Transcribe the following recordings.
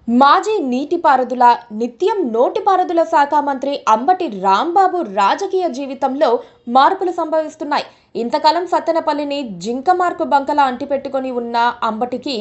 మాజీ నీటిపారుదల నిత్యం నోటిపారుదల శాఖ మంత్రి అంబటి రాంబాబు రాజకీయ జీవితంలో మార్పులు సంభవిస్తున్నాయి. ఇంతకాలం సత్తెనపల్లిని జింక మార్కు బంకలా అంటిపెట్టుకుని ఉన్న అంబటికి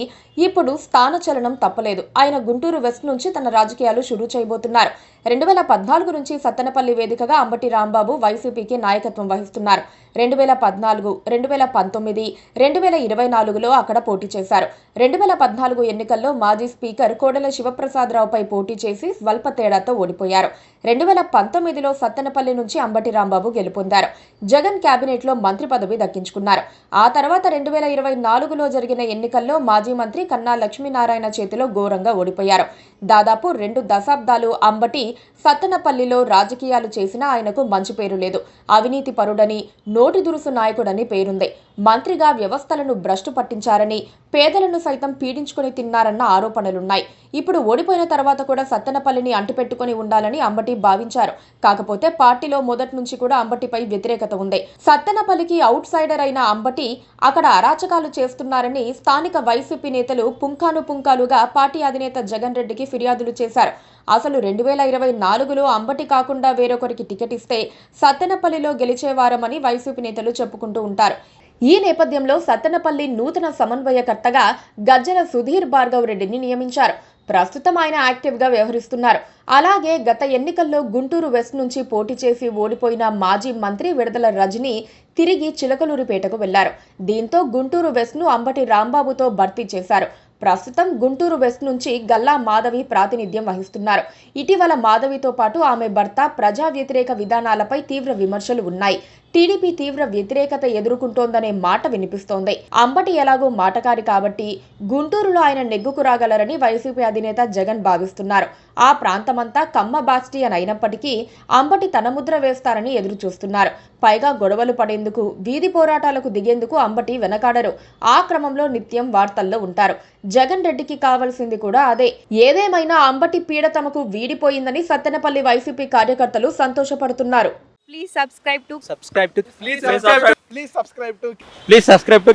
ఇప్పుడు స్థానచలనం తప్పలేదు. ఆయన గుంటూరు వెస్ట్ నుంచి తన రాజకీయాలు షురూ చేయబోతున్నారు. 2014 నుంచి సత్తెనపల్లి వేదికగా అంబటి రాంబాబు వైసీపీకి నాయకత్వం వహిస్తున్నారు. 2014, 2019, 2024లో అక్కడ పోటీ చేశారు. 2014 ఎన్నికల్లో మాజీ స్పీకర్ కోడెల శివప్రసాదరావుపై పోటీ చేసి స్వల్ప తేడాతో ఓడిపోయారు. 2019లో సత్తెనపల్లి నుంచి అంబటి రాంబాబు గెలుపొందారు. జగన్ కేబినెట్లో మంత్రి పదవి దక్కించుకున్నారు. ఆ తర్వాత 2024లో జరిగిన ఎన్నికల్లో మాజీ మంత్రి కన్నా లక్ష్మీనారాయణ చేతిలో ఘోరంగా ఓడిపోయారు. దాదాపు 2 దశాబ్దాలు అంబటి సత్తెనపల్లిలో రాజకీయాలు చేసినా ఆయనకు మంచి పేరు లేదు. అవినీతి పరుడని, నోటి దురుసు నాయకుడని పేరుంది. మంత్రిగా వ్యవస్థలను భ్రష్టు పట్టించారని, పేదలను సైతం పీడించుకుని తిన్నారన్న ఆరోపణలున్నాయి. ఇప్పుడు ఓడిపోయిన తర్వాత కూడా సత్తెనపల్లిని అంటిపెట్టుకుని ఉండాలని అంబటి భావించారు. కాకపోతే పార్టీలో మొదటి నుంచి కూడా అంబటిపై వ్యతిరేకత ఉంది. సత్తెనపల్లికి అవుట్ సైడర్ అయిన అంబటి అక్కడ అరాచకాలు చేస్తున్నారని స్థానిక వైసీపీ నేతలు పుంకానుపుంకాలుగా పార్టీ అధినేత జగన్ రెడ్డికి ఫిర్యాదులు చేశారు. అసలు 2024లో అంబటి కాకుండా వేరొకరికి టికెట్ ఇస్తే సత్తెనపల్లిలో గెలిచేవారమని వైసీపీ నేతలు చెప్పుకుంటూ ఉంటారు. ఈ నేపథ్యంలో సత్తెనపల్లి నూతన సమన్వయకర్తగా గజ్జల సుధీర్ భార్గవ్ రెడ్డిని నియమించారు. ప్రస్తుతం ఆయన యాక్టివ్గా వ్యవహరిస్తున్నారు. అలాగే గత ఎన్నికల్లో గుంటూరు వెస్ట్ నుంచి పోటీ చేసి ఓడిపోయిన మాజీ మంత్రి విడదల రజని తిరిగి చిలకలూరిపేటకు వెళ్లారు. దీంతో గుంటూరు వెస్ట్ను అంబటి రాంబాబుతో భర్తీ చేశారు. ప్రస్తుతం గుంటూరు వెస్ట్ నుంచి గల్లా మాధవి ప్రాతినిధ్యం వహిస్తున్నారు. ఇటీవల మాధవితో పాటు ఆమె భర్త ప్రజా వ్యతిరేక విధానాలపై తీవ్ర విమర్శలు ఉన్నాయి. టీడీపీ తీవ్ర వ్యతిరేకత ఎదుర్కొంటోందనే మాట వినిపిస్తోంది. అంబటి ఎలాగో మాటకారి కాబట్టి గుంటూరులో ఆయన నెగ్గుకు రాగలరని వైసీపీ అధినేత జగన్ భావిస్తున్నారు. ఆ ప్రాంతమంతా కమ్మ బాస్టియన్ అయినప్పటికీ అంబటి తన ముద్ర వేస్తారని ఎదురు చూస్తున్నారు. పైగా గొడవలు పడేందుకు, వీధి పోరాటాలకు దిగేందుకు అంబటి వెనకాడరు. ఆ క్రమంలో నిత్యం వార్తల్లో ఉంటారు. జగన్ రెడ్డికి కావాల్సింది కూడా అదే. ఏదేమైనా అంబటి పీడ తమకు వీడిపోయిందని సత్తెనపల్లి వైసీపీ కార్యకర్తలు సంతోషపడుతున్నారు. Please subscribe to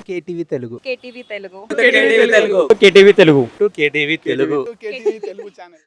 KTV Telugu. KTV Telugu. KTV Telugu channel.